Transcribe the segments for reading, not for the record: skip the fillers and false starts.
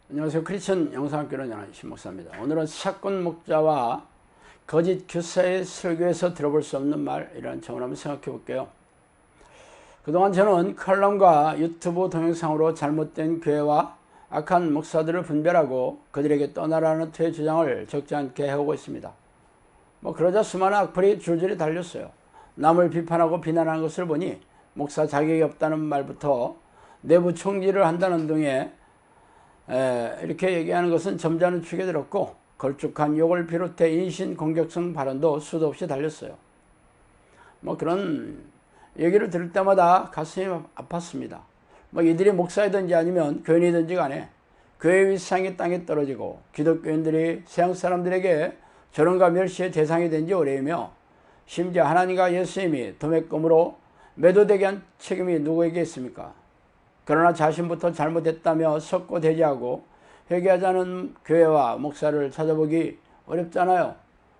안녕하세요. 크리스천 영상학교는 연한 신목사입니다. 오늘은 사건 목자와 거짓 교사의 설교에서 들어볼 수 없는 말이라는 점을 한번 생각해 볼게요. 그동안 저는 칼럼과 유튜브 동영상으로 잘못된 교회와 악한 목사들을 분별하고 그들에게 떠나라는 투의 주장을 적지 않게 해오고 있습니다. 그러자 수많은 악플이 줄줄이 달렸어요. 남을 비판하고 비난하는 것을 보니 목사 자격이 없다는 말부터 내부 총질을 한다는 등의 이렇게 얘기하는 것은 점잖은 축에 들었고, 걸쭉한 욕을 비롯해 인신 공격성 발언도 수도 없이 달렸어요. 그런 얘기를 들을 때마다 가슴이 아팠습니다. 이들이 목사이든지 아니면 교인이든지 간에 교회 위상이 땅에 떨어지고 기독교인들이 세상 사람들에게 조롱과 멸시의 대상이 된 지 오래이며, 심지어 하나님과 예수님이 도매금으로 매도되게 한 책임이 누구에게 있습니까? 그러나 자신부터 잘못했다며 석고대죄하고 회개하지 않은 교회와 목사를 찾아보기 어렵잖아요.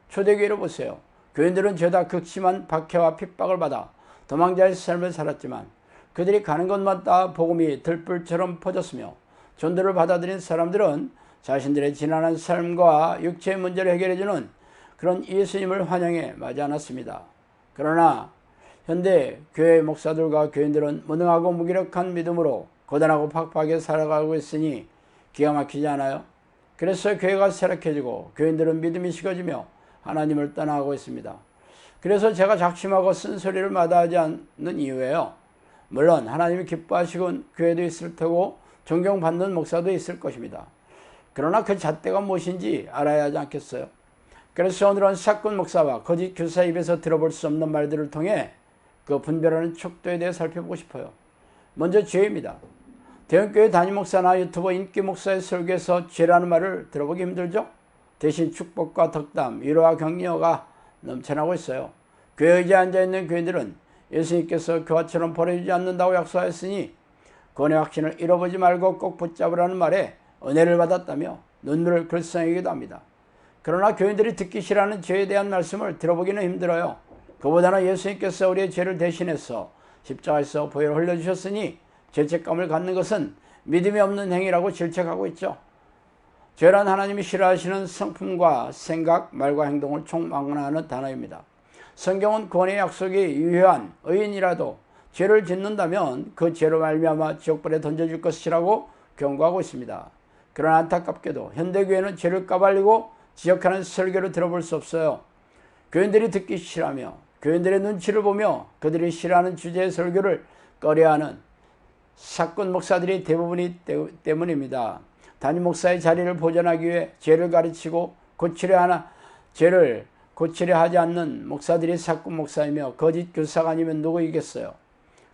초대교회를 보세요. 교인들은 죄다 극심한 박해와 핍박을 받아 도망자의 삶을 살았지만 그들이 가는 곳마다 복음이 들불처럼 퍼졌으며, 전도를 받아들인 사람들은 자신들의 지난한 삶과 육체의 문제를 해결해주는 그런 예수님을 환영해 맞지 않았습니다. 그러나 현대 교회 목사들과 교인들은 무능하고 무기력한 믿음으로 고단하고 팍팍하게 살아가고 있으니 기가 막히지 않아요? 그래서 교회가 쇠락해지고 교인들은 믿음이 식어지며 하나님을 떠나가고 있습니다. 그래서 제가 작심하고 쓴소리를 마다하지 않는 이유예요. 물론 하나님이 기뻐하시곤 교회도 있을 테고 존경받는 목사도 있을 것입니다. 그러나 그 잣대가 무엇인지 알아야 하지 않겠어요? 그래서 오늘은 사건 목사와 거짓 교사 입에서 들어볼 수 없는 말들을 통해 그 분별하는 척도에 대해 살펴보고 싶어요. 먼저 죄입니다. 대형교회 담임 목사나 유튜버 인기 목사의 설교에서 죄라는 말을 들어보기 힘들죠? 대신 축복과 덕담, 위로와 격려가 넘쳐나고 있어요. 교회 의자에 앉아있는 교인들은 예수님께서 그와처럼 버려주지 않는다고 약속하였으니 구원의 확신을 잃어보지 말고 꼭 붙잡으라는 말에 은혜를 받았다며 눈물을 글썽이기도 합니다. 그러나 교인들이 듣기 싫어하는 죄에 대한 말씀을 들어보기는 힘들어요. 그보다는 예수님께서 우리의 죄를 대신해서 십자가에서 보혈을 흘려주셨으니 죄책감을 갖는 것은 믿음이 없는 행위라고 질책하고 있죠. 죄란 하나님이 싫어하시는 성품과 생각, 말과 행동을 총망라하는 단어입니다. 성경은 구원의 약속이 유효한 의인이라도 죄를 짓는다면 그 죄로 말미암아 지옥불에 던져질 것이라고 경고하고 있습니다. 그러나 안타깝게도 현대교회는 죄를 까발리고 지적하는 설교를 들어볼 수 없어요. 교인들이 듣기 싫어하며 교인들의 눈치를 보며 그들이 싫어하는 주제의 설교를 꺼려하는 사건 목사들이 대부분이기 때문입니다. 담임 목사의 자리를 보존하기 위해 죄를 가르치고 죄를 고치려 하지 않는 목사들이 사건 목사이며 거짓 교사가 아니면 누구이겠어요?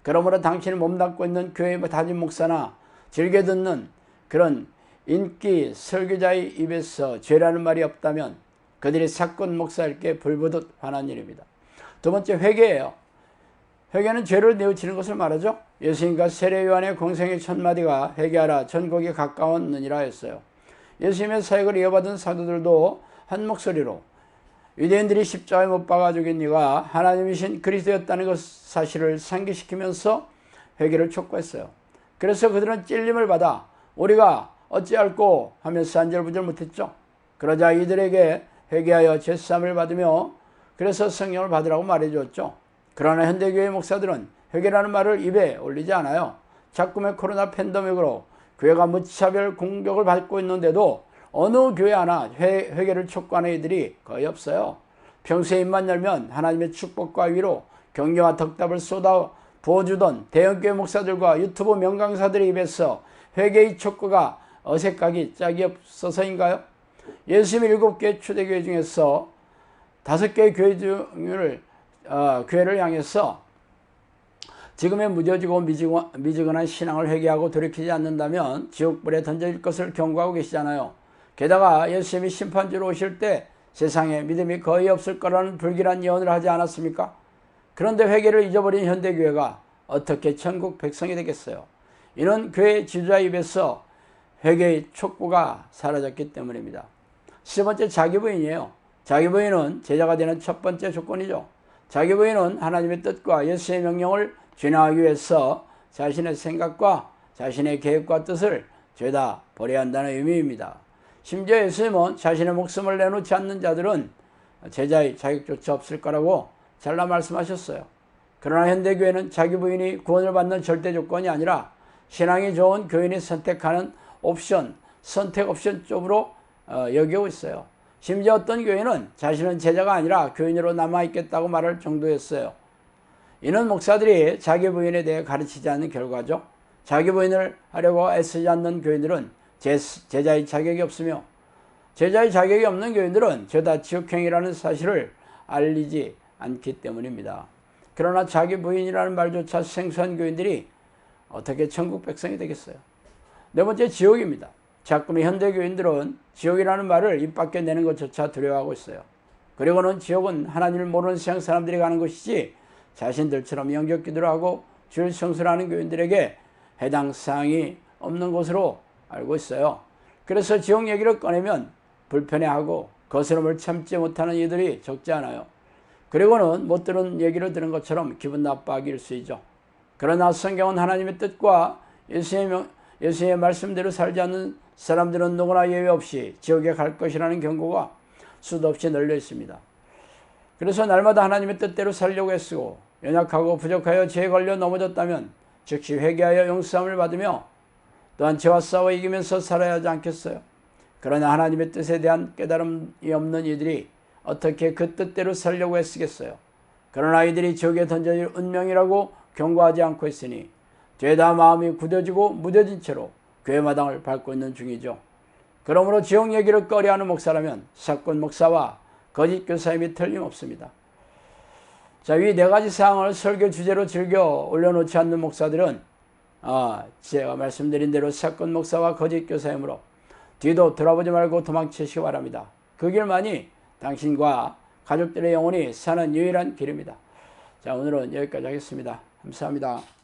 그러므로 당신이 몸담고 있는 교회 담임 목사나 즐겨 듣는 그런 인기 설교자의 입에서 죄라는 말이 없다면 그들이 사건 목사일 게 불보듯 화난 일입니다. 두 번째, 회개예요. 회개는 죄를 뉘우치는 것을 말하죠. 예수님과 세례 요한의 공생의 첫마디가 회개하라 천국이 가까웠느니라 했어요. 예수님의 사역을 이어받은 사도들도 한 목소리로 유대인들이 십자가에 못 박아 죽인 이가 하나님이신 그리스도였다는 것 사실을 상기시키면서 회개를 촉구했어요. 그래서 그들은 찔림을 받아 우리가 어찌할꼬 하면서 안절부절 못했죠. 그러자 이들에게 회개하여 죄사함을 받으며 그래서 성령을 받으라고 말해주었죠. 그러나 현대교회 목사들은 회개라는 말을 입에 올리지 않아요. 자꾸의 코로나 팬데믹으로 교회가 무차별 공격을 받고 있는데도 어느 교회 하나 회개를 촉구하는 이들이 거의 없어요. 평소에 입만 열면 하나님의 축복과 위로, 격려와 덕담을 쏟아 부어주던 대형교회 목사들과 유튜브 명강사들의 입에서 회개의 촉구가 어색하기 짝이 없어서인가요? 예수님이 7개 초대교회 중에서 5개의 교회를 향해서 지금의 무뎌지고 미지근한 신앙을 회개하고 돌이키지 않는다면 지옥불에 던져질 것을 경고하고 계시잖아요. 게다가 예수님이 심판주로 오실 때 세상에 믿음이 거의 없을 거라는 불길한 예언을 하지 않았습니까? 그런데 회개를 잊어버린 현대교회가 어떻게 천국 백성이 되겠어요? 이는 교회 지도자 입에서 회개의 촉구가 사라졌기 때문입니다. 세 번째, 자기 부인이에요. 자기 부인은 제자가 되는 첫 번째 조건이죠. 자기 부인은 하나님의 뜻과 예수의 명령을 준행하기 위해서 자신의 생각과 자신의 계획과 뜻을 죄다 버려야 한다는 의미입니다. 심지어 예수님은 자신의 목숨을 내놓지 않는 자들은 제자의 자격조차 없을 거라고 잘라 말씀하셨어요. 그러나 현대교회는 자기 부인이 구원을 받는 절대 조건이 아니라 신앙이 좋은 교인이 선택하는 옵션, 선택 옵션 쪽으로 여기고 있어요. 심지어 어떤 교인은 자신은 제자가 아니라 교인으로 남아있겠다고 말할 정도였어요. 이는 목사들이 자기 부인에 대해 가르치지 않는 결과죠. 자기 부인을 하려고 애쓰지 않는 교인들은 제자의 자격이 없으며 제자의 자격이 없는 교인들은 죄다 지옥행이라는 사실을 알리지 않기 때문입니다. 그러나 자기 부인이라는 말조차 생소한 교인들이 어떻게 천국 백성이 되겠어요? 네 번째, 지옥입니다. 자꾸만 현대 교인들은 지옥이라는 말을 입 밖에 내는 것조차 두려워하고 있어요. 그리고는 지옥은 하나님을 모르는 세상 사람들이 가는 곳이지 자신들처럼 영적 기도를 하고 주일 성수를 하는 교인들에게 해당 사항이 없는 것으로 알고 있어요. 그래서 지옥 얘기를 꺼내면 불편해하고 거스름을 참지 못하는 이들이 적지 않아요. 그리고는 못 들은 얘기를 들은 것처럼 기분 나빠하기 일쑤이죠. 그러나 성경은 하나님의 뜻과 예수님의 말씀대로 살지 않는 사람들은 누구나 예외 없이 지옥에 갈 것이라는 경고가 수도 없이 널려 있습니다. 그래서 날마다 하나님의 뜻대로 살려고 애쓰고 연약하고 부족하여 죄에 걸려 넘어졌다면 즉시 회개하여 용서함을 받으며 또한 죄와 싸워 이기면서 살아야 하지 않겠어요? 그러나 하나님의 뜻에 대한 깨달음이 없는 이들이 어떻게 그 뜻대로 살려고 애쓰겠어요? 그러나 이들이 지옥에 던져질 운명이라고 경고하지 않고 있으니 죄다 마음이 굳어지고 무뎌진 채로 교회마당을 밟고 있는 중이죠. 그러므로 지옥 얘기를 꺼려하는 목사라면 사건 목사와 거짓 교사임이 틀림없습니다. 자, 이 네 가지 사항을 설교 주제로 즐겨 올려놓지 않는 목사들은 제가 말씀드린 대로 사건 목사와 거짓 교사이므로 뒤도 돌아보지 말고 도망치시기 바랍니다. 그 길만이 당신과 가족들의 영혼이 사는 유일한 길입니다. 자, 오늘은 여기까지 하겠습니다. 감사합니다.